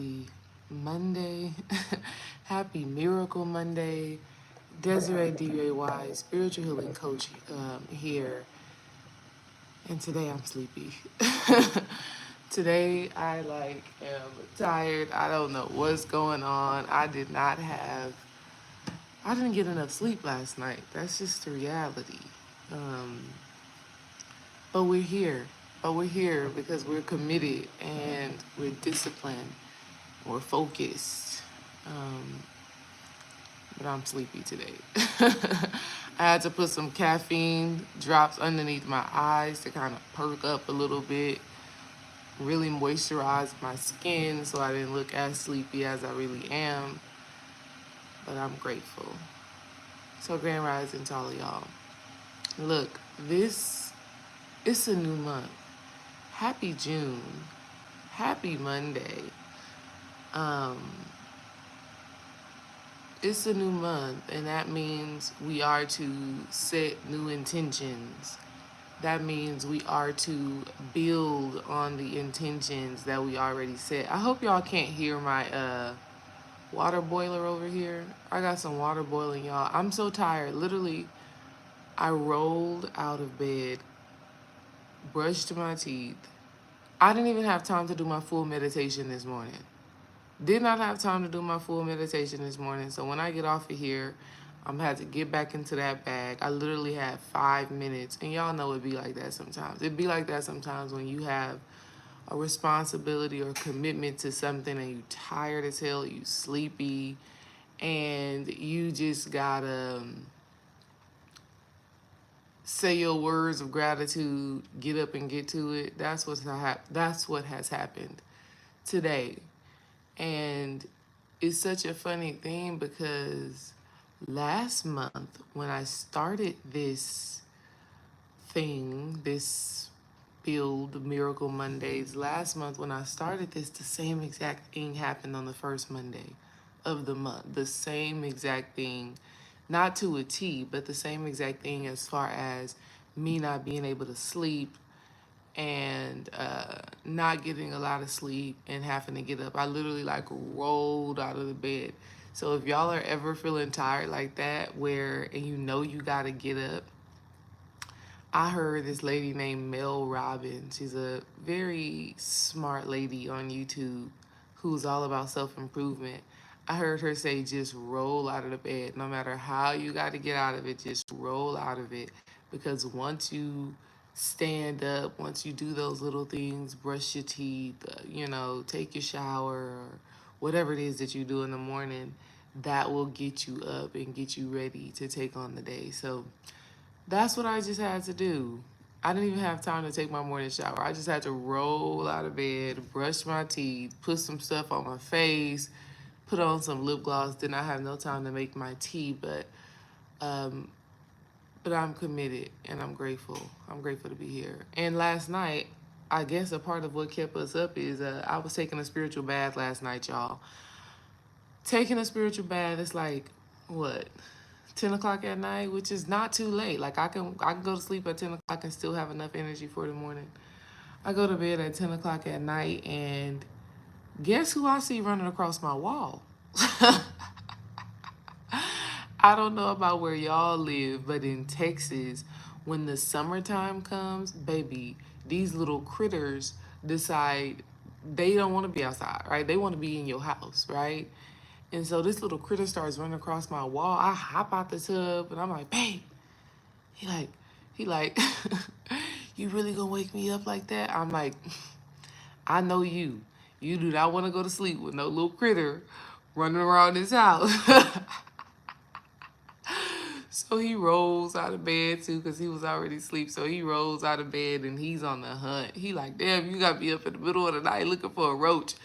happy Monday. Happy Miracle Monday. Desiree D-A-Y, spiritual healing coach here. And today I'm sleepy. Today am tired. I don't know what's going on. I didn't get enough sleep last night. That's just the reality. Um, but we're here. But we're here because we're committed and we're disciplined. We're focused. Um, but I'm sleepy today. I had to put some caffeine drops underneath my eyes to kind of perk up a little bit, really moisturize my skin so I didn't look as sleepy as I really am. But I'm grateful. So grand rising to all of y'all. Look, it's a new month. Happy June. Happy Monday. Um, it's a new month, and that means we are to set new intentions. That means we are to build on the intentions that we already set. I hope y'all can't hear my water boiler over here. I got some water boiling, y'all. I'm so tired. Literally, I rolled out of bed, brushed my teeth. I didn't even have time to do my full meditation this morning. Did not have time to do my full meditation this morning. So when I get off of here, I'm gonna have to get back into that bag. I literally had 5 minutes. And y'all know it'd be like that sometimes. It'd be like that sometimes when you have a responsibility or commitment to something and you tired as hell, you sleepy, and you just gotta say your words of gratitude, get up and get to it. That's what has happened today. And it's such a funny thing because last month when I started this build Miracle Mondays, last month when I started this, the same exact thing happened on the first Monday of the month. The same exact thing, not to a T, but the same exact thing as far as me not being able to sleep and not getting a lot of sleep and having to get up. I literally rolled out of the bed. So if y'all are ever feeling tired like that, and you know you gotta get up, I heard this lady named Mel Robbins. She's a very smart lady on YouTube who's all about self-improvement. I heard her say, just roll out of the bed. No matter how you got to get out of it, just roll out of it. Because once you stand up, once you do those little things, brush your teeth, take your shower, or whatever it is that you do in the morning, that will get you up and get you ready to take on the day. So that's what I just had to do. I didn't even have time to take my morning shower. I just had to roll out of bed, brush my teeth, put some stuff on my face, put on some lip gloss. Did not have no time to make my tea, but I'm committed and I'm grateful. I'm grateful to be here. And last night, I guess a part of what kept us up is I was taking a spiritual bath last night, y'all. Taking a spiritual bath, it's like, what, 10 o'clock at night, which is not too late. Like I can go to sleep at 10 o'clock and still have enough energy for the morning. I go to bed at 10 o'clock at night and guess who I see running across my wall? I don't know about where y'all live, but in Texas, when the summertime comes, baby, these little critters decide they don't want to be outside, right? They want to be in your house, right? And so this little critter starts running across my wall. I hop out the tub and I'm like, babe. He like, you really gonna wake me up like that? I'm like, I know you. You do not want to go to sleep with no little critter running around this house. So he rolls out of bed too, because he was already asleep. So he rolls out of bed and he's on the hunt. He like, damn, you got me up in the middle of the night looking for a roach.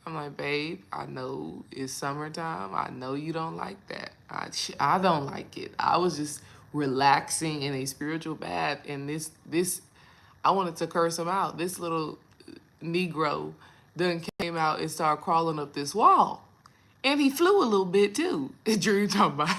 I'm like, babe, I know it's summertime. I know you don't like that. I don't like it. I was just relaxing in a spiritual bath, and this I wanted to curse him out. This little Negro then came out and started crawling up this wall. And he flew a little bit too. Dream talking about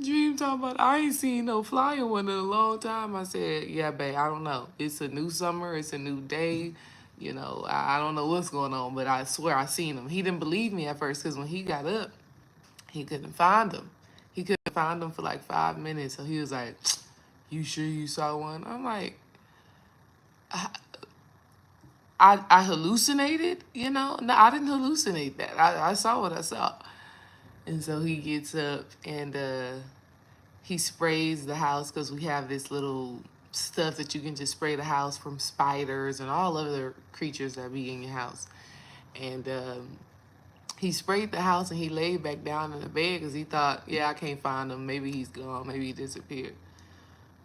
Dream talking about, I ain't seen no flying one in a long time. I said, yeah, babe, I don't know. It's a new summer. It's a new day. I don't know what's going on, but I swear I seen him. He didn't believe me at first because when he got up, he couldn't find him. He couldn't find him for like 5 minutes. So he was like, "You sure you saw one?" I'm like, I hallucinated, No, I didn't hallucinate that. I saw what I saw. And so he gets up and he sprays the house because we have this little stuff that you can just spray the house from spiders and all other creatures that be in your house. And he sprayed the house and he laid back down in the bed because he thought, yeah, I can't find him. Maybe he's gone. Maybe he disappeared.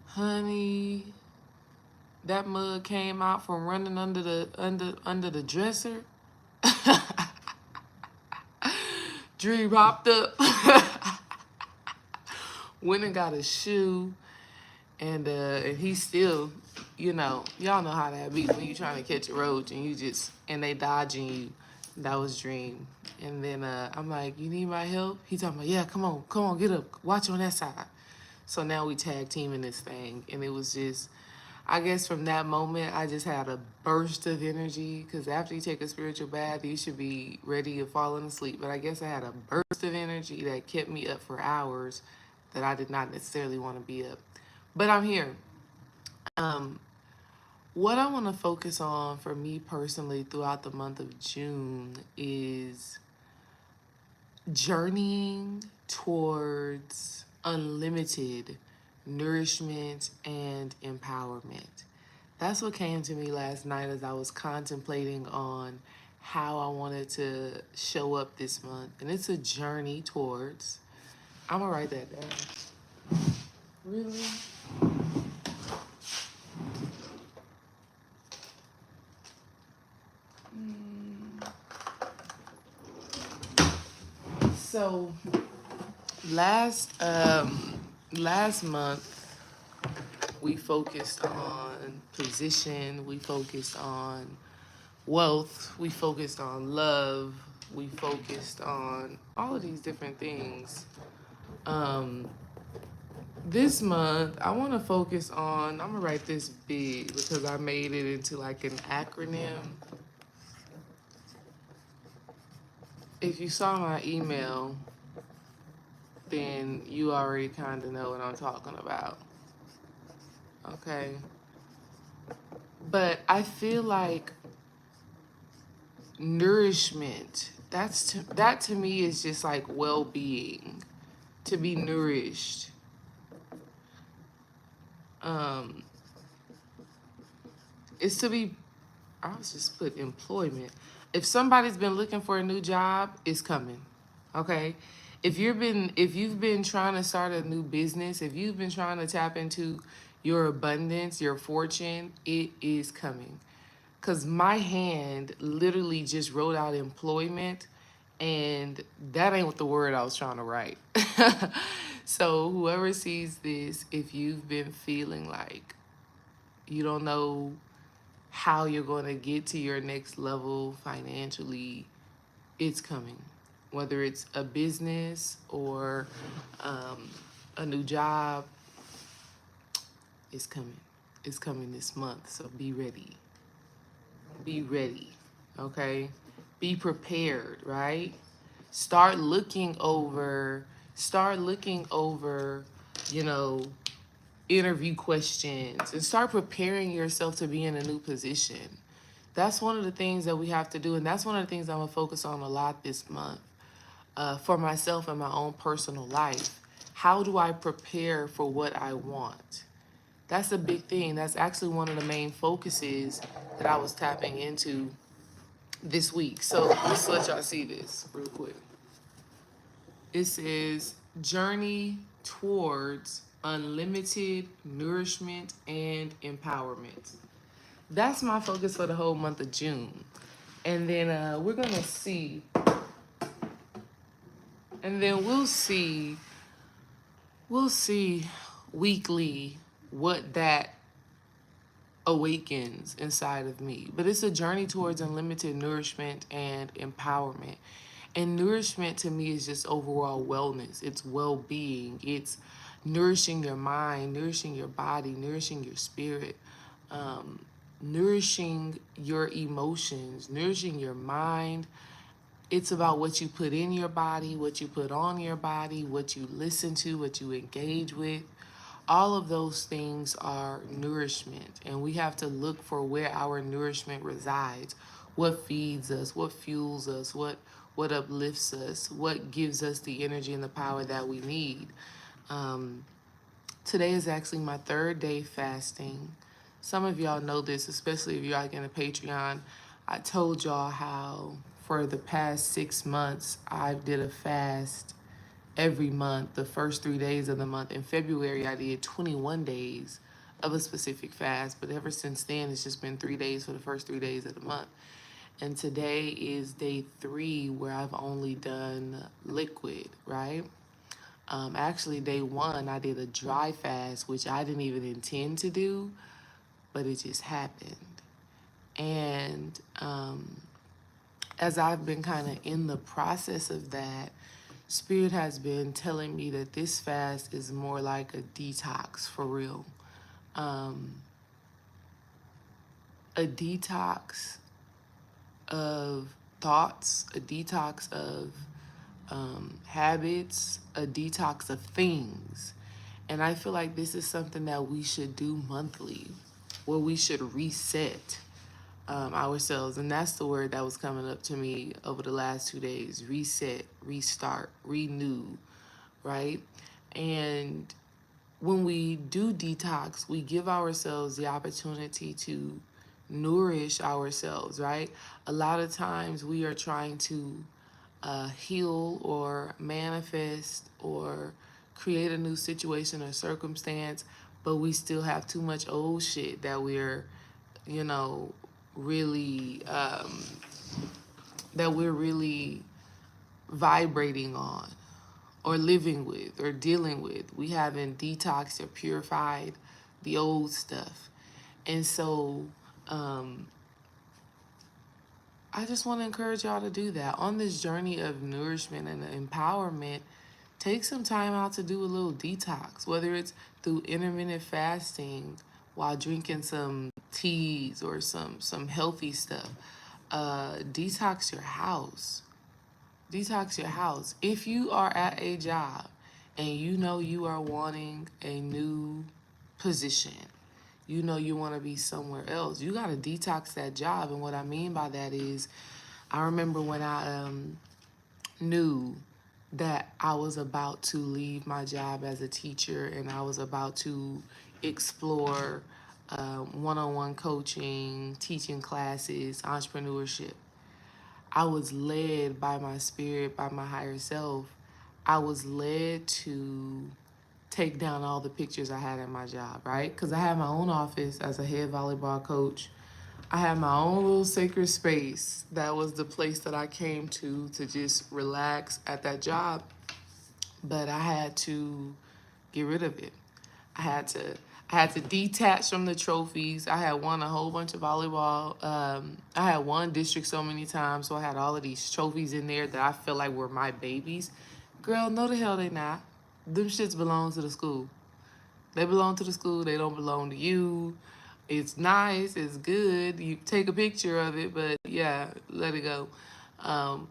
Honey, that mug came out from running under the dresser. Dream hopped up, went and got a shoe, and he's still, y'all know how that be when you trying to catch a roach and they dodging you. That was Dream. And then I'm like, you need my help? He talking about, yeah, come on, get up, watch on that side. So now we tag teaming this thing, and it was just, I guess from that moment, I just had a burst of energy because after you take a spiritual bath, you should be ready to falling asleep. But I guess I had a burst of energy that kept me up for hours that I did not necessarily want to be up. But I'm here. What I want to focus on for me personally throughout the month of June is journeying towards unlimited nourishment and empowerment. That's what came to me last night as I was contemplating on how I wanted to show up this month. And it's a journey towards, I'm gonna write that down. Really? So last month we focused on position, we focused on wealth, we focused on love, we focused on all of these different things. This month I want to focus on, I'm gonna write this big because I made it into like an acronym. If you saw my email, then you already kind of know what I'm talking about. Okay. But I feel like nourishment, that to me is just like well-being, to be nourished. It's to be, I was just put employment. If somebody's been looking for a new job, it's coming. Okay? If you've been trying to start a new business, if you've been trying to tap into your abundance, your fortune, it is coming. Cause my hand literally just wrote out employment, and that ain't what the word I was trying to write. So whoever sees this, if you've been feeling like you don't know how you're going to get to your next level financially, it's coming. Whether it's a business or a new job, it's coming. It's coming this month. So be ready. Be ready. Okay? Be prepared, right? Start looking over, you know, interview questions and start preparing yourself to be in a new position. That's one of the things that we have to do, and that's one of the things I'm gonna focus on a lot this month for myself and my own personal life. How do I prepare for what I want? That's a big thing. That's actually one of the main focuses that I was tapping into this week. So let's let y'all see this real quick. It says journey towards unlimited nourishment and empowerment. That's my focus for the whole month of June. And then we're going to see, and then we'll see weekly what that awakens inside of me. But it's a journey towards unlimited nourishment and empowerment. And nourishment to me is just overall wellness. It's well-being. It's nourishing your mind, nourishing your body, nourishing your spirit. nourishing your emotions, nourishing your mind. It's about what you put in your body, what you put on your body, what you listen to, what you engage with. All of those things are nourishment, and we have to look for where our nourishment resides. What feeds us, what fuels us, what uplifts us, what gives us the energy and the power that we need. Um, Today is actually my third day fasting. Some of y'all know this, especially if you're like in a Patreon. I told y'all how for the past 6 months I did a fast every month, the first 3 days of the month. In February, I did 21 days of a specific fast, but ever since then, it's just been 3 days for the first 3 days of the month. And today is day 3 where I've only done liquid, right? Actually, day 1, I did a dry fast, which I didn't even intend to do, but it just happened. And as I've been kind of in the process of that, Spirit has been telling me that this fast is more like a detox for real. A detox of thoughts, a detox of habits, a detox of things. And I feel like this is something that we should do monthly, where we should reset ourselves. And that's the word that was coming up to me over the last 2 days: reset, restart, renew, right? And when we do detox, we give ourselves the opportunity to nourish ourselves, right? A lot of times we are trying to heal or manifest or create a new situation or circumstance, but we still have too much old shit that we're, you know, really, that we're really vibrating on or living with or dealing with. We haven't detoxed or purified the old stuff. And so I just want to encourage y'all to do that. On this journey of nourishment and empowerment, take some time out to do a little detox, whether it's through intermittent fasting while drinking some teas or some healthy stuff. Detox your house. Detox your house. If you are at a job and you know you are wanting a new position, you know you want to be somewhere else, you got to detox that job. And what I mean by that is, I remember when I knew that I was about to leave my job as a teacher and I was about to explore one-on-one coaching, teaching classes, entrepreneurship. I was led by my spirit, by my higher self. I was led to take down all the pictures I had at my job, right? Because I had my own office as a head volleyball coach. I had my own little sacred space. That was the place that I came to just relax at that job. But I had to get rid of it. I had to I had to detach from the trophies. I had won a whole bunch of volleyball. I had won district so many times, so I had all of these trophies in there that I felt like were my babies. Girl, no the hell they not. Them shits belong to the school. They belong to the school. They don't belong to you. It's nice. It's good. You take a picture of it, but yeah, let it go.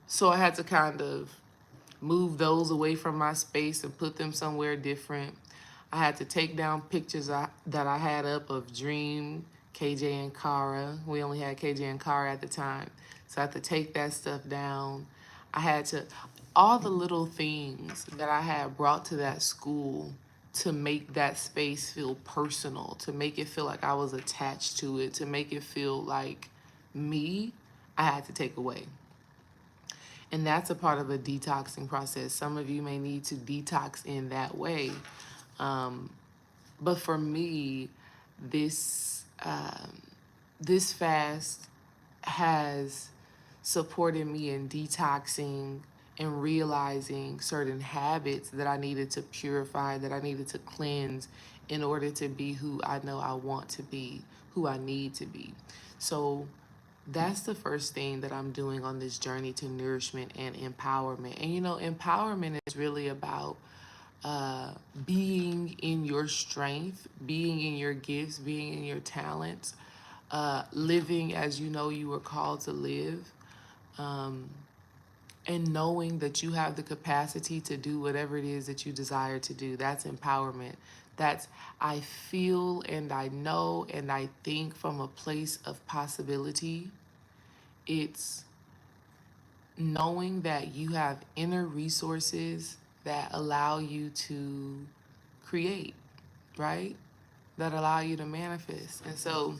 So I had to kind of move those away from my space and put them somewhere different. I had to take down pictures that I had up of Dream, KJ, and Kara. We only had KJ and Kara at the time. So I had to take that stuff down. I had to, all the little things that I had brought to that school to make that space feel personal, to make it feel like I was attached to it, to make it feel like me, I had to take away. And that's a part of a detoxing process. Some of you may need to detox in that way. But for me, this this fast has supported me in detoxing and realizing certain habits that I needed to purify, that I needed to cleanse in order to be who I know I want to be, who I need to be. So that's the first thing that I'm doing on this journey to nourishment and empowerment. And you know, empowerment is really about being in your strength, being in your gifts, being in your talents, living as you know you were called to live, um, and knowing that you have the capacity to do whatever it is that you desire to do. That's empowerment. That's, I feel and I know and I think from a place of possibility. It's knowing that you have inner resources that allow you to create, right? That allow you to manifest. And so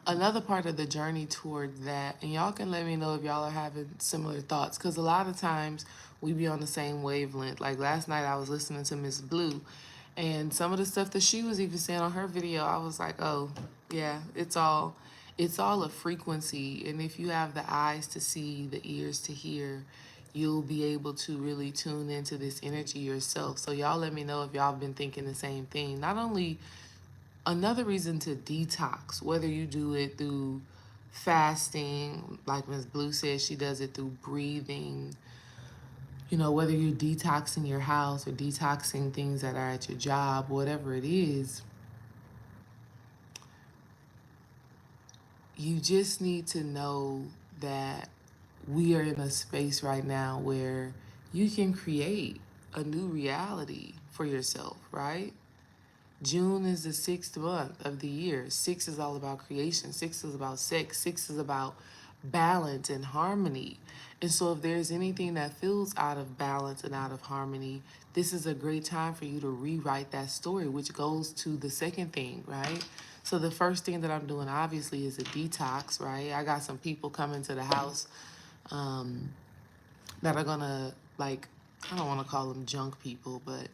another part of the journey toward that, and y'all can let me know if y'all are having similar thoughts, because a lot of times we be on the same wavelength. Like last night I was listening to Miss Blue, and some of the stuff that she was even saying on her video, I was like, oh yeah, it's all a frequency. And if you have the eyes to see, the ears to hear, you'll be able to really tune into this energy yourself. So y'all let me know if y'all been thinking the same thing. Not only another reason to detox, whether you do it through fasting, like Ms. Blue says, she does it through breathing, whether you're detoxing your house or detoxing things that are at your job, whatever it is, you just need to know that we are in a space right now where you can create a new reality for yourself, right? June is the sixth month of the year. Six is all about creation. Six is about sex. Six is about balance and harmony. And so if there's anything that feels out of balance and out of harmony, this is a great time for you to rewrite that story, which goes to the second thing, right? So the first thing that I'm doing obviously is a detox, right? I got some people coming to the house um, that are gonna, like, I don't want to call them junk people, but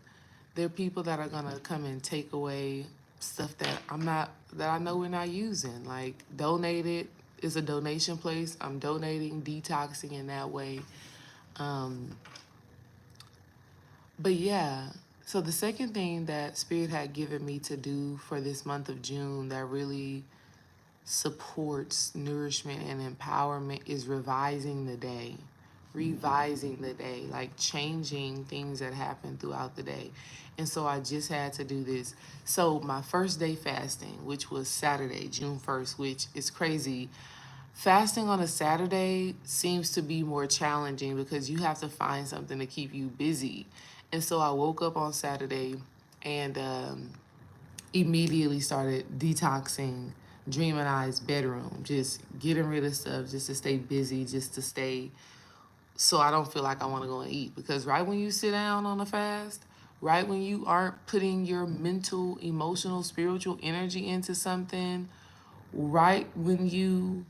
they're people that are gonna come and take away stuff that I know we're not using. Like, donate it is a donation place. I'm donating, detoxing in that way. Um, but yeah, so the second thing that Spirit had given me to do for this month of June that really supports nourishment and empowerment is revising the day. Revising the day, like changing things that happen throughout the day. And so I just had to do this. So my first day fasting, which was Saturday, June 1st, which is crazy. Fasting on a Saturday seems to be more challenging because you have to find something to keep you busy. And so I woke up on Saturday and immediately started detoxing Dream and I's bedroom, just getting rid of stuff just to stay busy, just to stay, so I don't feel like I want to go and eat. Because right when you sit down on a fast, right when you aren't putting your mental, emotional, spiritual energy into something, right when you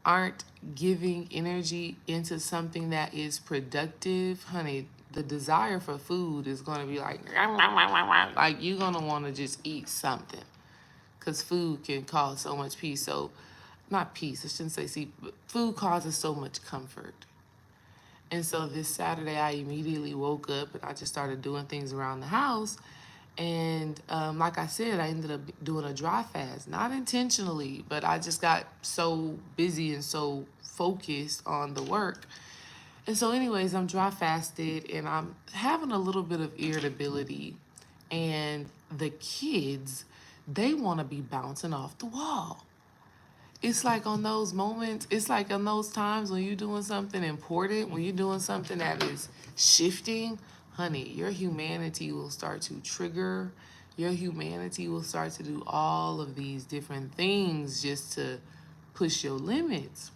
aren't giving energy into something that is productive, honey, the desire for food is going to be like, like you're going to want to just eat something, because food can cause so much peace. So, not peace, I shouldn't say see, but food causes so much comfort. And so this Saturday, I immediately woke up and I just started doing things around the house. And like I said, I ended up doing a dry fast, not intentionally, but I just got so busy and so focused on the work. And so, anyways, I'm dry fasted and I'm having a little bit of irritability. And the kids, they want to be bouncing off the wall. It's like on those moments, it's like on those times when you're doing something important, when you're doing something that is shifting, honey, your humanity will start to trigger. Your humanity will start to do all of these different things just to push your limits.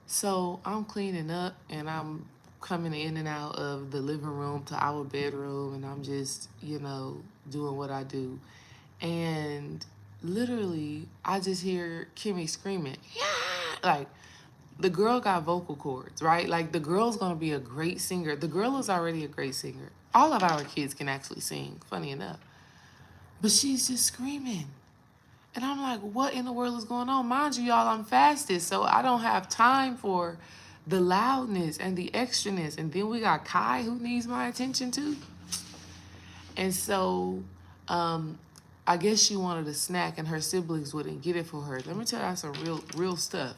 So I'm cleaning up and I'm coming in and out of the living room to our bedroom, and I'm just, doing what I do. And literally, I just hear Kimmy screaming, yeah! Like, the girl got vocal cords, right? Like, the girl's gonna be a great singer. The girl is already a great singer. All of our kids can actually sing, funny enough. But she's just screaming. And I'm like, what in the world is going on? Mind you, y'all, I'm fasted, so I don't have time for the loudness and the extraness. And then we got Kai, who needs my attention too. And so I guess she wanted a snack and her siblings wouldn't get it for her. Let me tell you some real stuff.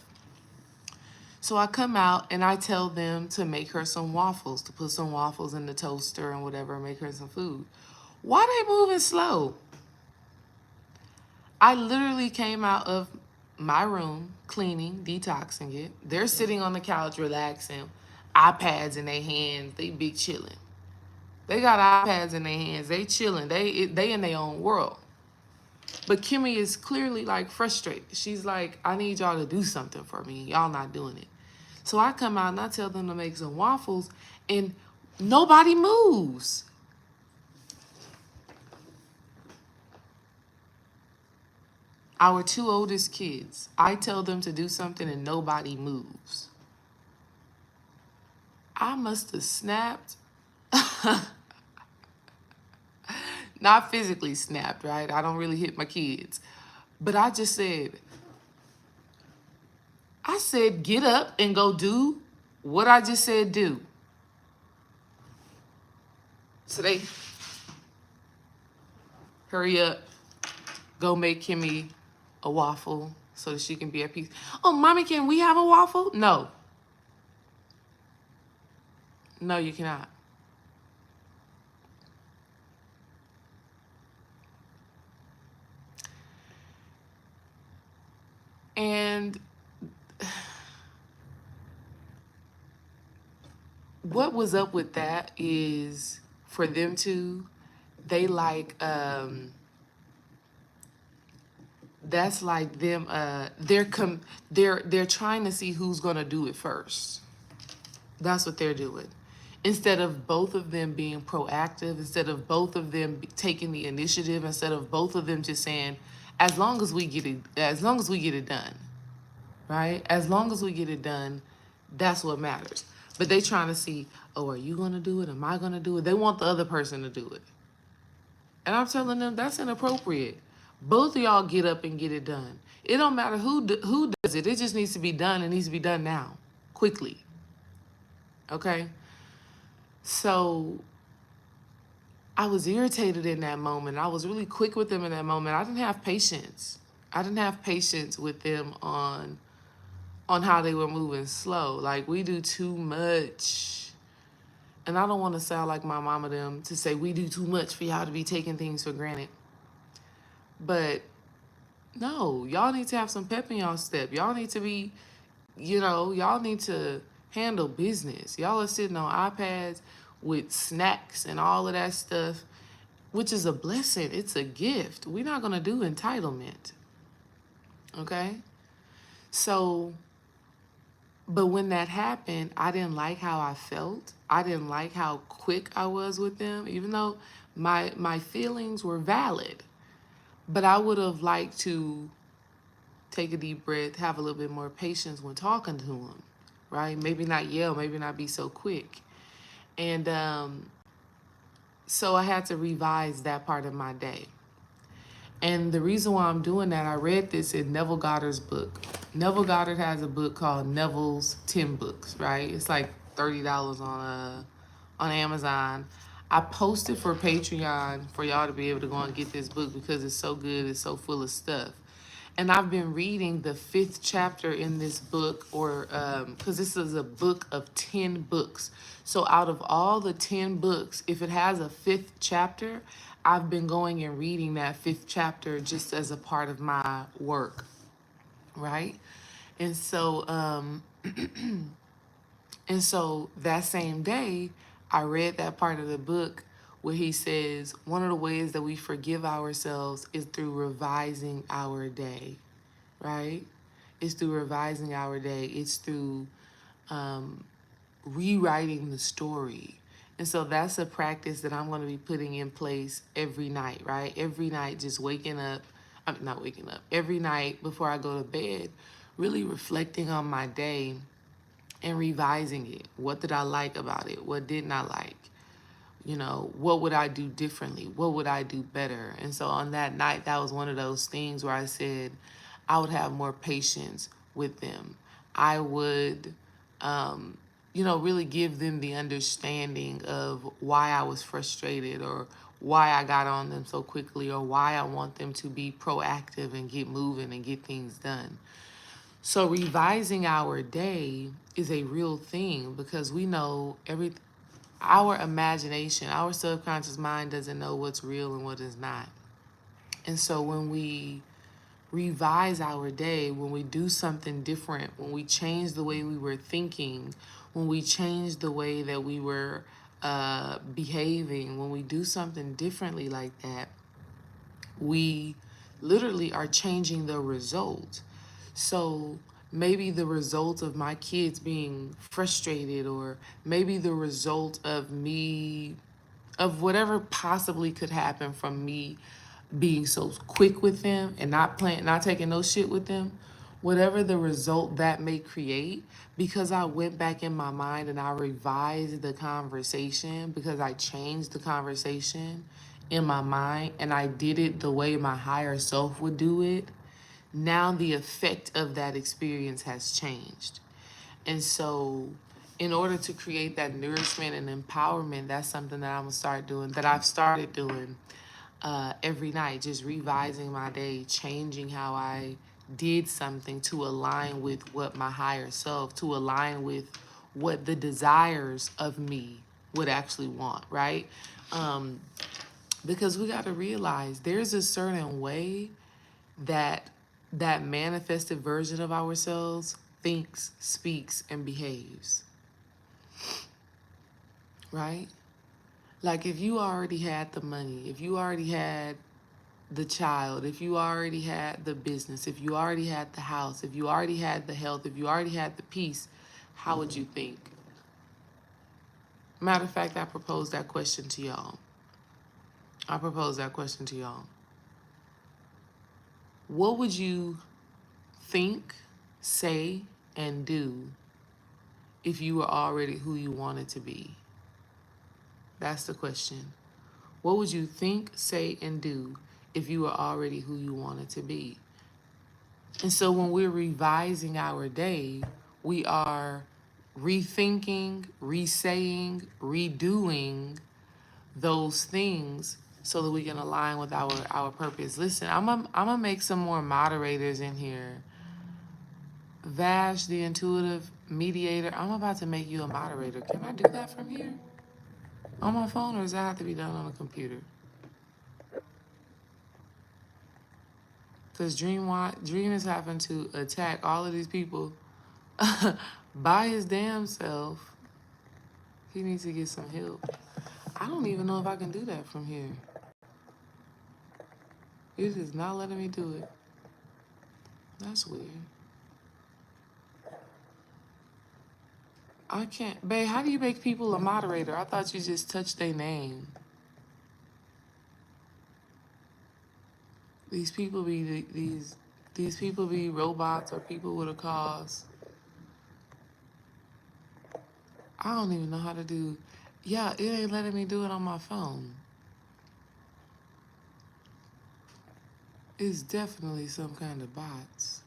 So I come out and I tell them to make her some waffles, to put some waffles in the toaster and whatever, make her some food. Why they moving slow? I literally came out of my room, cleaning, detoxing it. They're sitting on the couch, relaxing, iPads in their hands. They be chilling. They got iPads in their hands. They chilling. They in their own world. But Kimmy is clearly like frustrated. She's like, I need y'all to do something for me. Y'all not doing it. So I come out and I tell them to make some waffles, and nobody moves. Our two oldest kids, I tell them to do something and nobody moves. I must have snapped. Not physically snapped, right? I don't really hit my kids. But I said, get up and go do what I just said do. So they hurry up, go make Kimmy a waffle so that she can be at peace. Oh, mommy, can we have a waffle? No. No, you cannot. And what was up with that is for them to, they like, that's like them, they're trying to see who's gonna do it first. That's what they're doing. Instead of both of them being proactive, instead of both of them taking the initiative, instead of both of them just saying, as long as we get it done, right? As long as we get it done, that's what matters. But they trying to see, oh, are you gonna do it? Am I gonna do it? They want the other person to do it. And I'm telling them that's inappropriate. Both of y'all get up and get it done. It don't matter who does it. It just needs to be done. It needs to be done now, quickly. Okay? So I was irritated in that moment. I was really quick with them in that moment. I didn't have patience. I didn't have patience with them on how they were moving slow. Like, we do too much. And I don't want to sound like my mama them to say we do too much for y'all to be taking things for granted. But no, y'all need to have some pep in y'all step. Y'all need to be, y'all need to handle business. Y'all are sitting on iPads with snacks and all of that stuff, which is a blessing. It's a gift. We're not going to do entitlement. Okay? So, but when that happened, I didn't like how I felt. I didn't like how quick I was with them, even though my feelings were valid. But I would have liked to take a deep breath, have a little bit more patience when talking to them, right? Maybe not yell, maybe not be so quick. And so I had to revise that part of my day. And the reason why I'm doing that, I read this in Neville Goddard's book. Neville Goddard has a book called Neville's 10 Books, right? It's like $30 on Amazon. I posted for Patreon for y'all to be able to go and get this book because it's so good, it's so full of stuff. And I've been reading the 5th chapter in this book, or because this is a book of 10 books. So out of all the 10 books, if it has a 5th chapter, I've been going and reading that 5th chapter just as a part of my work, right? And so, and so that same day, I read that part of the book where he says, one of the ways that we forgive ourselves is through revising our day, right? It's through revising our day. It's through rewriting the story. And so that's a practice that I'm going to be putting in place every night, right? Every night, just waking up, I'm not waking up, every night before I go to bed, really reflecting on my day and revising it. What did I like about it? What didn't I like? What would I do differently? What would I do better? And so on that night, that was one of those things where I said I would have more patience with them. I would, really give them the understanding of why I was frustrated, or why I got on them so quickly, or why I want them to be proactive and get moving and get things done. So revising our day is a real thing because we know our imagination, our subconscious mind doesn't know what's real and what is not. And so when we revise our day, when we do something different, when we change the way we were thinking, when we change the way that we were behaving, when we do something differently like that, we literally are changing the result. So maybe the result of my kids being frustrated, or maybe the result of me, of whatever possibly could happen from me being so quick with them and not taking no shit with them, whatever the result that may create, because I went back in my mind and I revised the conversation, because I changed the conversation in my mind and I did it the way my higher self would do it, now the effect of that experience has changed. And so, in order to create that nourishment and empowerment, that's something that I'm gonna start doing, that I've started doing every night, just revising my day, changing how I did something to align with what my higher self, to align with what the desires of me would actually want, right? Because we got to realize there's a certain way that that manifested version of ourselves thinks, speaks, and behaves, right? Like if you already had the money, if you already had the child, if you already had the business, if you already had the house, if you already had the health, if you already had the peace, how would you think? Matter of fact, I propose that question to y'all. I propose that question to y'all. What would you think, say, and do if you were already who you wanted to be? That's the question. What would you think, say, and do if you were already who you wanted to be? And so when we're revising our day, we are rethinking, resaying, redoing those things so that we can align with our purpose. Listen, I'm gonna make some more moderators in here. Vash, the intuitive mediator, I'm about to make you a moderator. Can I do that from here? On my phone, or does that have to be done on a computer? Because Dream is having to attack all of these people by his damn self. He needs to get some help. I don't even know if I can do that from here. It is not letting me do it. That's weird. I can't. Babe, how do you make people a moderator? I thought you just touched their name. These people be these people be robots or people with a cause. I don't even know how to do. Yeah, it ain't letting me do it on my phone. It's definitely some kind of bots.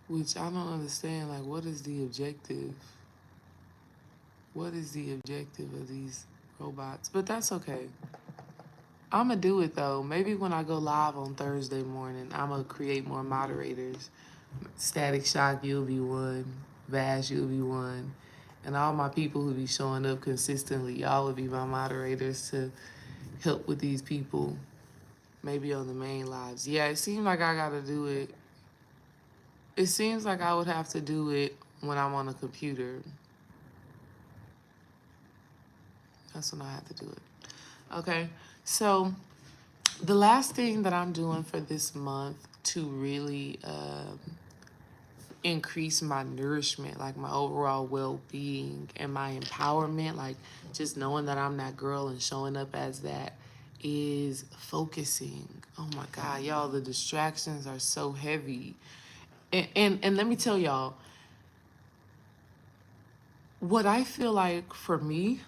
Which I don't understand. Like, what is the objective? What is the objective of these robots? But that's okay. I'm gonna do it though. Maybe when I go live on Thursday morning, I'm gonna create more moderators. Static Shock, you'll be one. Vash, you'll be one. And all my people who be showing up consistently, y'all will be my moderators to help with these people. Maybe on the main lives. Yeah, it seems like I gotta do it. It seems like I would have to do it when I'm on a computer. That's when I have to do it. Okay, so the last thing that I'm doing for this month to really increase my nourishment, like my overall well-being and my empowerment, like just knowing that I'm that girl and showing up as that, is focusing. Oh my God, y'all, the distractions are so heavy. And let me tell y'all, what I feel like for me,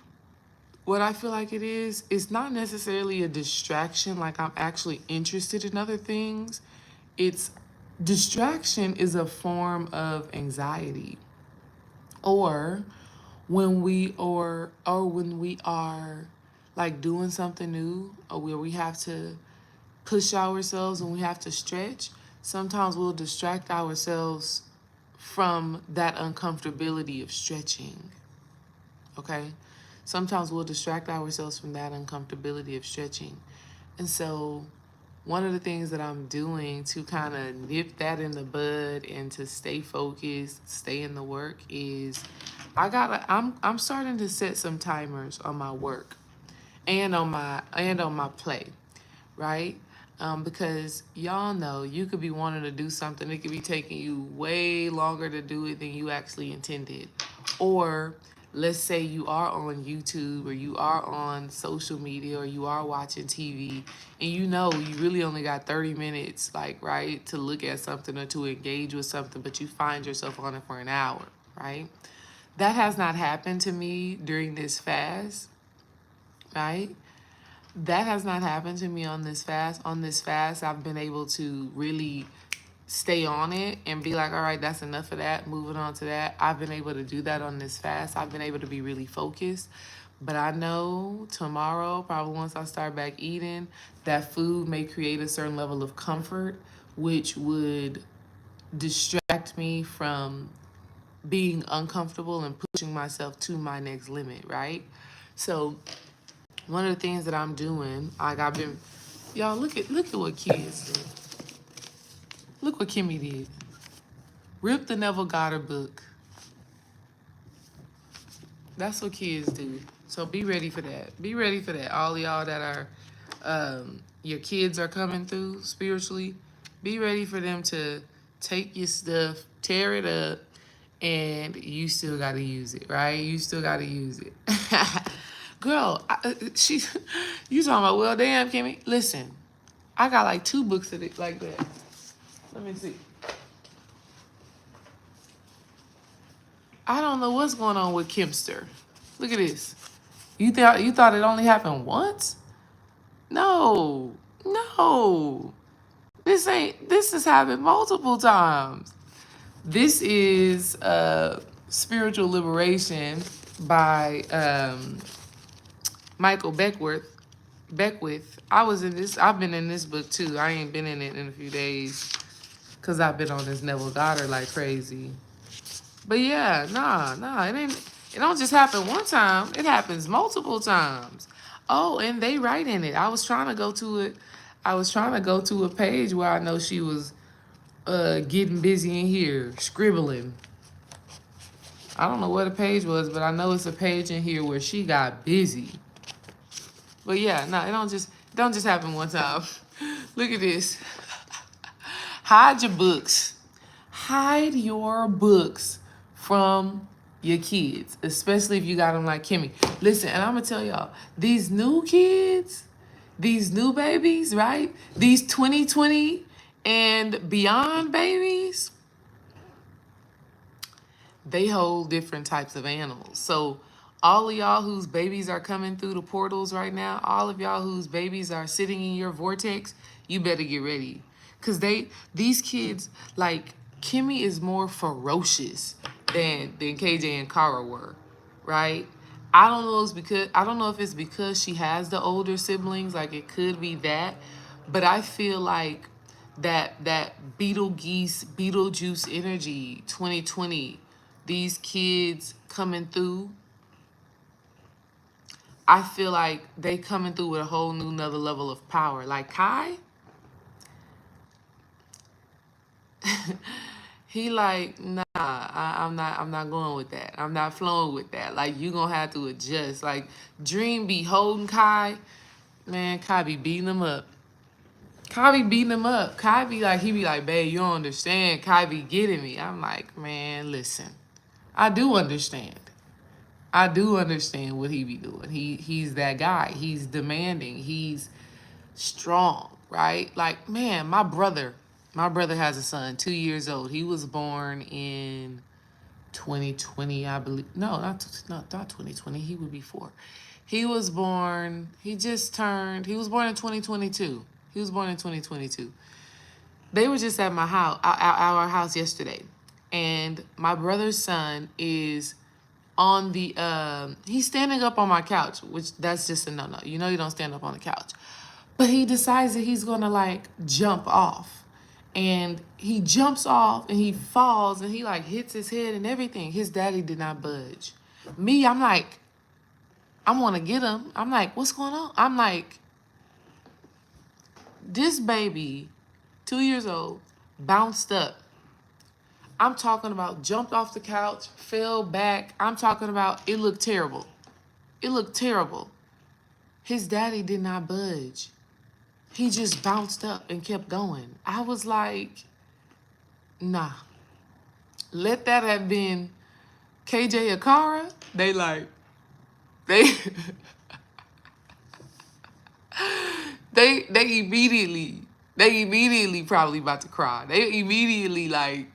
what I feel like it is, it's not necessarily a distraction, like I'm actually interested in other things. It's distraction is a form of anxiety. Or when we are like doing something new, or where we have to push ourselves and we have to stretch, sometimes we'll distract ourselves from that uncomfortability of stretching. Okay? Sometimes we'll distract ourselves from that uncomfortability of stretching. And so one of the things that I'm doing to kind of nip that in the bud and to stay focused, stay in the work is I'm starting to set some timers on my work and on my play, right? Because y'all know you could be wanting to do something, it could be taking you way longer to do it than you actually intended. Or let's say you are on YouTube or you are on social media or you are watching TV and you know you really only got 30 minutes, like, right, to look at something or to engage with something, but you find yourself on it for an hour, right? That has not happened to me during this fast, right? That has not happened to me on this fast. On this fast, I've been able to really stay on it and be like, all right, that's enough of that, moving on to that. I've been able to do that on this fast. I've been able to be really focused. But I know tomorrow, probably once I start back eating, that food may create a certain level of comfort, which would distract me from being uncomfortable and pushing myself to my next limit, right? So one of the things that I'm doing, like I've been, y'all look at what kids did. Look what Kimmy did. Rip the Neville Goddard book. That's what kids do. So be ready for that. Be ready for that. All y'all that are, your kids are coming through spiritually. Be ready for them to take your stuff, tear it up, and you still got to use it, right? You still got to use it. Girl, you talking about, well, damn, Kimmy. Listen, I got like 2 books of it like that. Let me see. I don't know what's going on with Kimster. Look at this. You thought it only happened once? No, no. This has happened multiple times. This is Spiritual Liberation by Michael Beckwith. I've been in this book too. I ain't been in it in a few days because I've been on this Neville Goddard like crazy. But yeah, nah, it don't just happen one time. It happens multiple times. Oh, and they write in it. I was trying to go to it. I was trying to go to a page where I know she was getting busy in here, scribbling. I don't know what the page was, but I know it's a page in here where she got busy. But yeah, no, it don't just happen one time. Look at this. Hide your books. Hide your books from your kids, especially if you got them like Kimmy. Listen, and I'm gonna tell y'all, these new kids, these new babies, right? These 2020 and beyond babies, they hold different types of animals. So all of y'all whose babies are coming through the portals right now, all of y'all whose babies are sitting in your vortex, you better get ready. Cause these kids, like Kimmy is more ferocious than KJ and Kara were, right? I don't know if it's because she has the older siblings, like it could be that, but I feel like that Beetlejuice energy, 2020, these kids coming through, I feel like they coming through with a whole new another level of power. Like Kai, he like, nah, I'm not going with that. I'm not flowing with that. Like, you gonna have to adjust. Like, Dream be holding Kai, man, Kai be beating him up. Kai be beating him up. Kai be like, he be like, babe, you don't understand. Kai be getting me. I'm like, man, listen, I do understand. I do understand what he be doing. He's that guy. He's demanding. He's strong, right? Like, man, my brother has a son, 2 years old. He was born in 2020, I believe. No, not 2020. He would be 4. He was born, he was born in 2022. He was born in 2022. They were just at my house, our house yesterday. And my brother's son is on the he's standing up on my couch, which that's just a no-no. You know you don't stand up on the couch. But he decides that he's gonna like jump off. And he jumps off and he falls and he like hits his head and everything. His daddy did not budge. Me, I'm like, I wanna get him. I'm like, what's going on? I'm like, This baby, 2 years old, bounced up. I'm talking about jumped off the couch, fell back. I'm talking about it looked terrible. It looked terrible. His daddy did not budge. He just bounced up and kept going. I was like, nah. Let that have been KJ Akara. They they they immediately probably about to cry. They immediately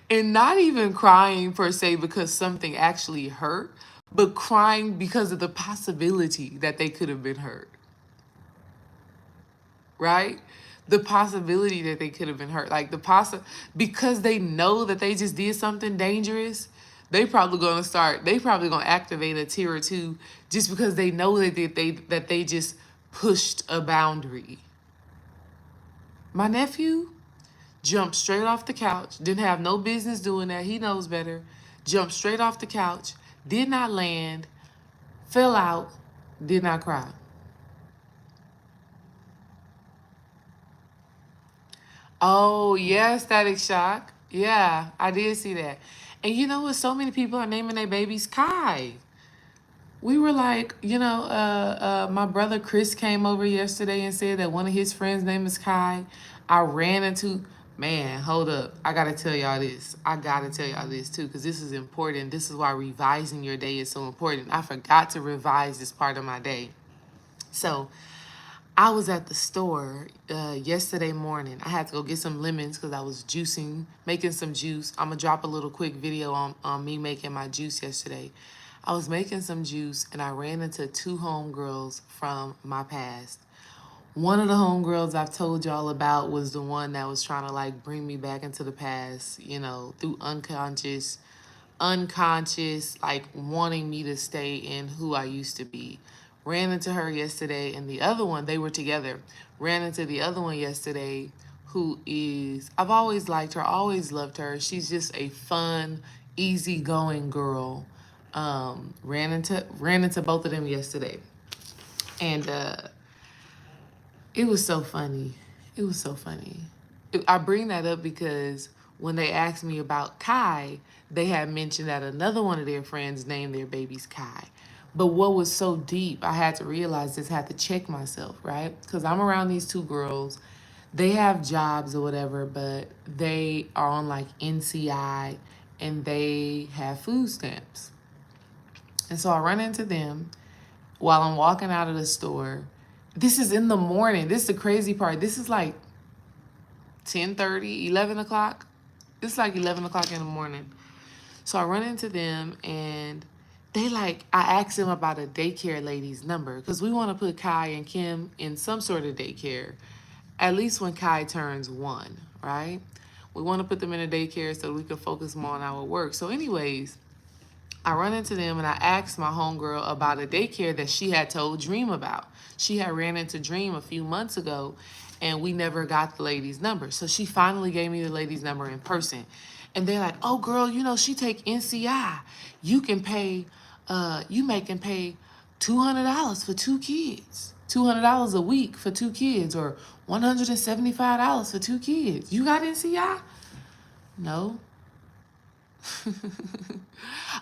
and not even crying per se because something actually hurt, but crying because of the possibility that they could have been hurt. Right? The possibility that they could have been hurt. Because they know that they just did something dangerous, they probably gonna activate a tier or two just because they know that they just pushed a boundary. My nephew jumped straight off the couch, didn't have no business doing that. He knows better. Jumped straight off the couch, did not land, fell out, did not cry. Oh, yeah, Static Shock. Yeah, I did see that. And you know what? So many people are naming their babies Kai. We were like, my brother Chris came over yesterday and said that one of his friends' name is Kai. I ran into, man, hold up. I got to tell y'all this. I got to tell y'all this too, because this is important. This is why revising your day is so important. I forgot to revise this part of my day. So I was at the store yesterday morning. I had to go get some lemons because I was making some juice. I'm going to drop a little quick video on me making my juice yesterday. I was making some juice and I ran into two homegirls from my past. One of the homegirls I've told y'all about was the one that was trying to bring me back into the past, through unconscious, wanting me to stay in who I used to be. Ran into her yesterday, and the other one, they were together. Ran into the other one yesterday, I've always liked her, always loved her. She's just a fun, easygoing girl. Ran into both of them yesterday. And it was so funny. It was so funny. I bring that up because when they asked me about Kai, they had mentioned that another one of their friends named their babies Kai. But what was so deep, I had to realize this, had to check myself, right? Because I'm around these two girls. They have jobs or whatever, but they are on NCI and they have food stamps. And so I run into them while I'm walking out of the store. This is in the morning. This is the crazy part. This is 10:30, 11 o'clock. It's 11 o'clock in the morning. So I run into them and I asked them about a daycare lady's number because we want to put Kai and Kim in some sort of daycare, at least when Kai turns 1, right? We want to put them in a daycare so we can focus more on our work. So anyways, I run into them and I asked my homegirl about a daycare that she had told Dream about. She had ran into Dream a few months ago and we never got the lady's number. So she finally gave me the lady's number in person. And they're like, oh girl, she take NCI. You can pay, you can pay $200 for 2 kids. $200 a week for 2 kids or $175 for 2 kids. You got NCI? No.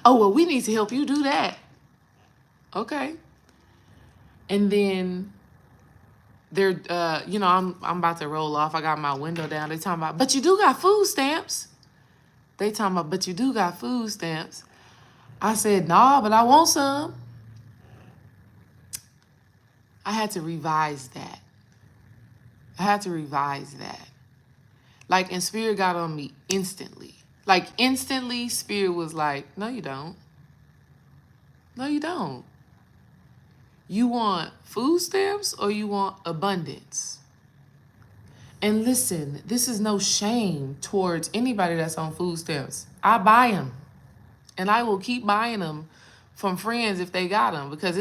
Oh, well, we need to help you do that. Okay. And then they're, I'm about to roll off. I got my window down. They talking about, but you do got food stamps. They talking about, but you do got food stamps. I said, nah, but I want some. I had to revise that. And Spirit got on me instantly. Instantly, Spirit was like, no, you don't. No, you don't. You want food stamps or you want abundance? And listen, this is no shame towards anybody that's on food stamps. I buy them. And I will keep buying them from friends if they got them because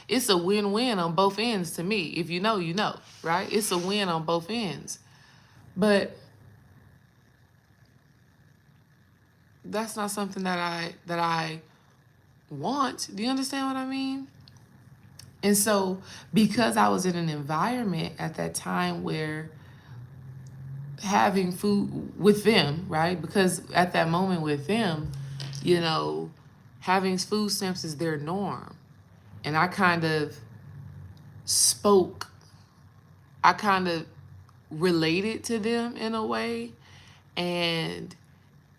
it's a win-win on both ends to me. If you know, you know, right? It's a win on both ends. But that's not something that I want. Do you understand what I mean? And so, because I was in an environment at that time where having food with them, right? Because at that moment with them, you know, having food stamps is their norm. And I kind of spoke, I kind of related to them in a way, and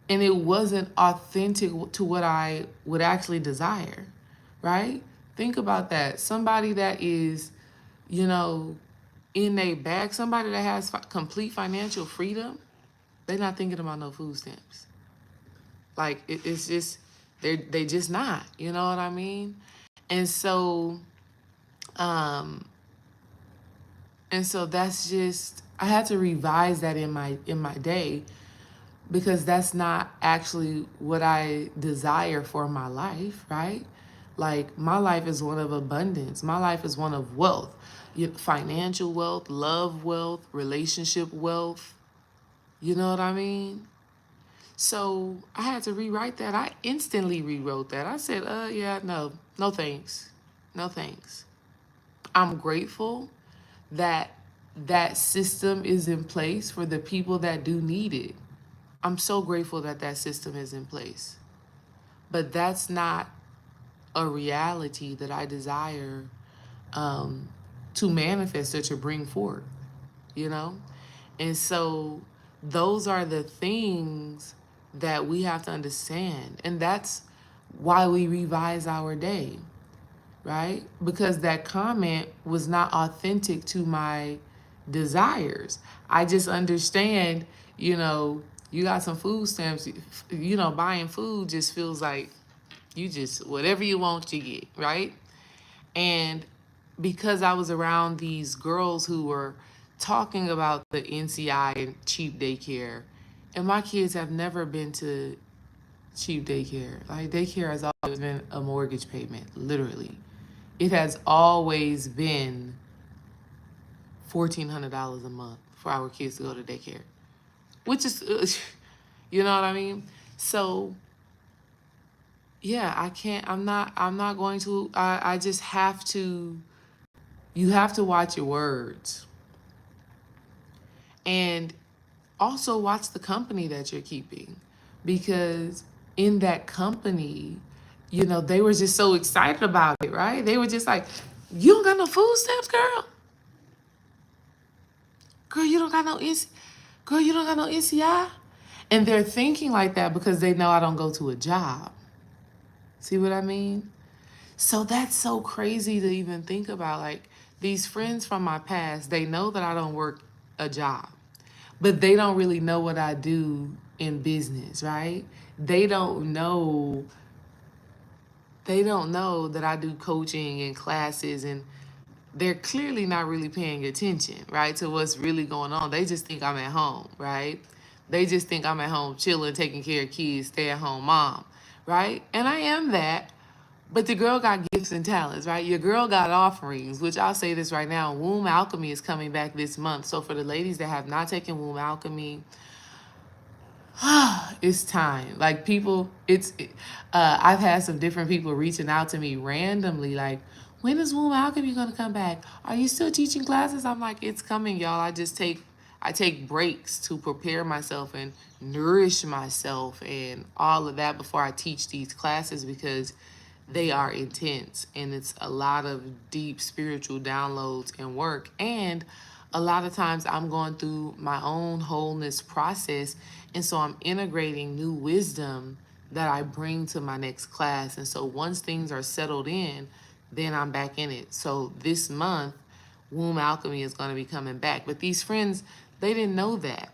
it wasn't authentic to what I would actually desire, right? Think about that. Somebody that is, you know, in a bag, somebody that has complete financial freedom, they're not thinking about no food stamps. Like it's just they just not. You know what I mean? And so, um, that's just I had to revise that in my day, because that's not actually what I desire for my life, right? Like my life is one of abundance. My life is one of wealth, financial wealth, love wealth, relationship wealth. You know what I mean? So I had to rewrite that. I instantly rewrote that. I said, yeah, no thanks. No thanks. I'm grateful that that system is in place for the people that do need it. I'm so grateful that that system is in place. But that's not a reality that I desire um, to manifest or to bring forth, you know? And so those are the things that we have to understand. And that's why we revise our day, right? Because that comment was not authentic to my desires. I just understand, you got some food stamps, buying food just feels like you just, whatever you want, you get, right? And because I was around these girls who were talking about the NCI and cheap daycare, and my kids have never been to cheap daycare. Like, daycare has always been a mortgage payment, literally. It has always been $1,400 a month for our kids to go to daycare, which is, you know what I mean? So, yeah, I can't, I'm not going to, I just have to, you have to watch your words. And also watch the company that you're keeping, because in that company, they were just so excited about it, right? They were just like, you don't got no food stamps, girl. Girl, you don't got no girl, you don't got no NCI. And they're thinking like that because they know I don't go to a job. See what I mean? So that's so crazy to even think about. Like, these friends from my past, they know that I don't work a job, but they don't really know what I do in business, right? They don't know that I do coaching and classes, and they're clearly not really paying attention, right, to what's really going on. They just think I'm at home, right? They just think I'm at home chilling, taking care of kids, stay at home mom, right? And I am that. But the girl got gifts and talents, right? Your girl got offerings, which I'll say this right now. Womb Alchemy is coming back this month. So for the ladies that have not taken Womb Alchemy, it's time. Like, people, I've had some different people reaching out to me randomly, like, when is Womb Alchemy gonna come back? Are you still teaching classes? I'm like, it's coming, y'all. I take breaks to prepare myself and nourish myself and all of that before I teach these classes, because they are intense, and it's a lot of deep spiritual downloads and work. And a lot of times I'm going through my own wholeness process, and so I'm integrating new wisdom that I bring to my next class. And so once things are settled in, then I'm back in it. So this month, Womb Alchemy is going to be coming back. But these friends, they didn't know that.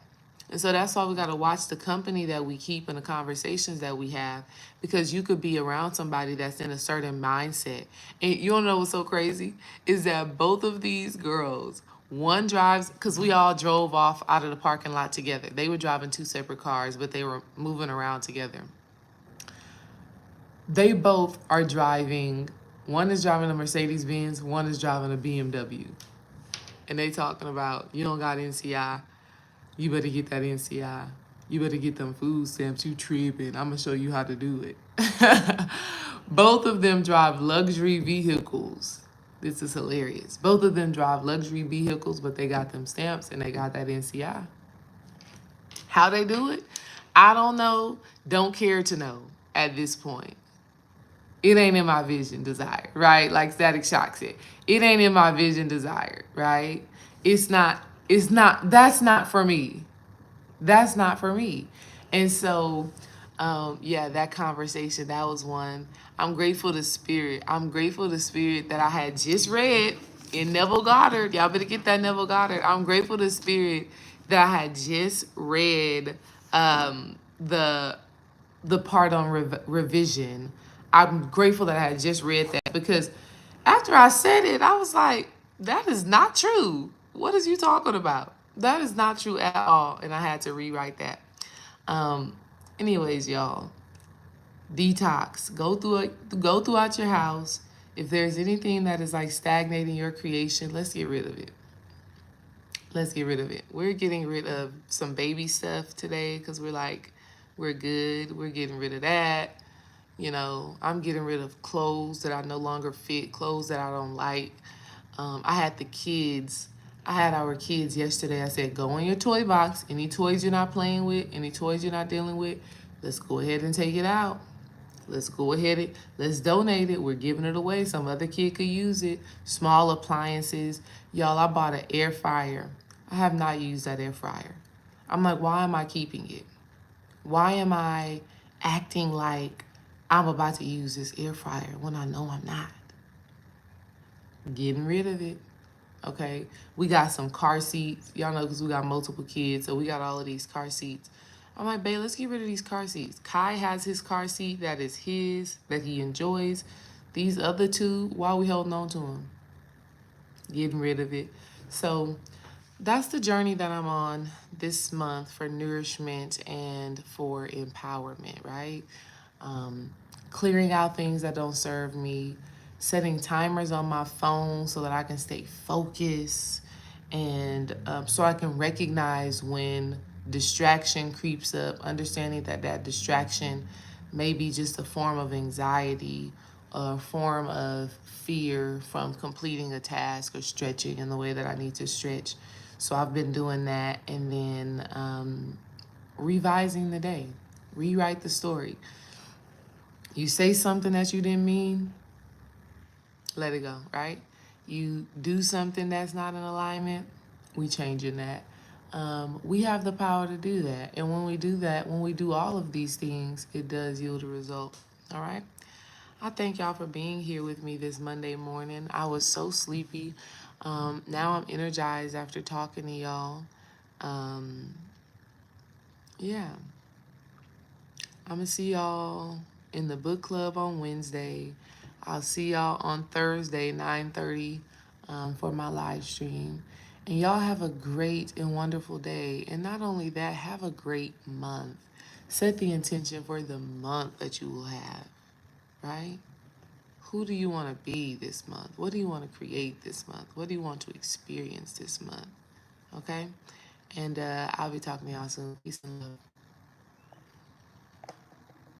And so that's why we got to watch the company that we keep and the conversations that we have, because you could be around somebody that's in a certain mindset. And you don't know what's so crazy is that both of these girls, one drives, because we all drove off out of the parking lot together. They were driving two separate cars, but they were moving around together. They both are driving, one is driving a Mercedes Benz, one is driving a BMW. And they talking about, you don't got NCI. You better get that NCI. You better get them food stamps. You tripping. I'm going to show you how to do it. Both of them drive luxury vehicles. This is hilarious. Both of them drive luxury vehicles, but they got them stamps and they got that NCI. How they do it? I don't know. Don't care to know at this point. It ain't in my vision desired, right? Like Static Shock said, it ain't in my vision desired, right? That's not for me. That's not for me. And so, yeah, that conversation, that was one. I'm grateful to Spirit. I'm grateful to Spirit that I had just read in Neville Goddard. Y'all better get that Neville Goddard. I'm grateful to Spirit that I had just read the part on revision. I'm grateful that I had just read that because after I said it, I was like, that is not true. What is you talking about? That is not true at all. And I had to rewrite that. Um, anyways, y'all, detox. Go throughout your house. If there's anything that is like stagnating your creation, let's get rid of it. Let's get rid of it. We're getting rid of some baby stuff today because we're good. We're getting rid of that. You know, I'm getting rid of clothes that I no longer fit, clothes that I don't like. I had our kids yesterday. I said, go in your toy box. Any toys you're not playing with, any toys you're not dealing with, let's go ahead and take it out. Let's go ahead and let's donate it. We're giving it away. Some other kid could use it. Small appliances. Y'all, I bought an air fryer. I have not used that air fryer. I'm like, why am I keeping it? Why am I acting like I'm about to use this air fryer when I know I'm not? Getting rid of it. Okay. We got some car seats. Y'all know because we got multiple kids. So we got all of these car seats. I'm like, babe, let's get rid of these car seats. Kai has his car seat that is his, that he enjoys. These other two, why are we holding on to them? Getting rid of it. So that's the journey that I'm on this month for nourishment and for empowerment, right? Clearing out things that don't serve me, setting timers on my phone so that I can stay focused and so I can recognize when distraction creeps up, understanding that that distraction may be just a form of anxiety, a form of fear from completing a task or stretching in the way that I need to stretch. So I've been doing that and then revising the day, rewrite the story. You say something that you didn't mean, let it go, right? You do something that's not in alignment, we changing that. We have the power to do that. And when we do that, when we do all of these things, it does yield a result. All right? I thank y'all for being here with me this Monday morning. I was so sleepy. Now I'm energized after talking to y'all. Yeah. I'm going to see y'all in the book club on Wednesday. I'll see y'all on Thursday, 9:30, for my live stream. And y'all have a great and wonderful day. And not only that, have a great month. Set the intention for the month that you will have, right? Who do you want to be this month? What do you want to create this month? What do you want to experience this month? Okay? And I'll be talking to y'all soon. Peace and love.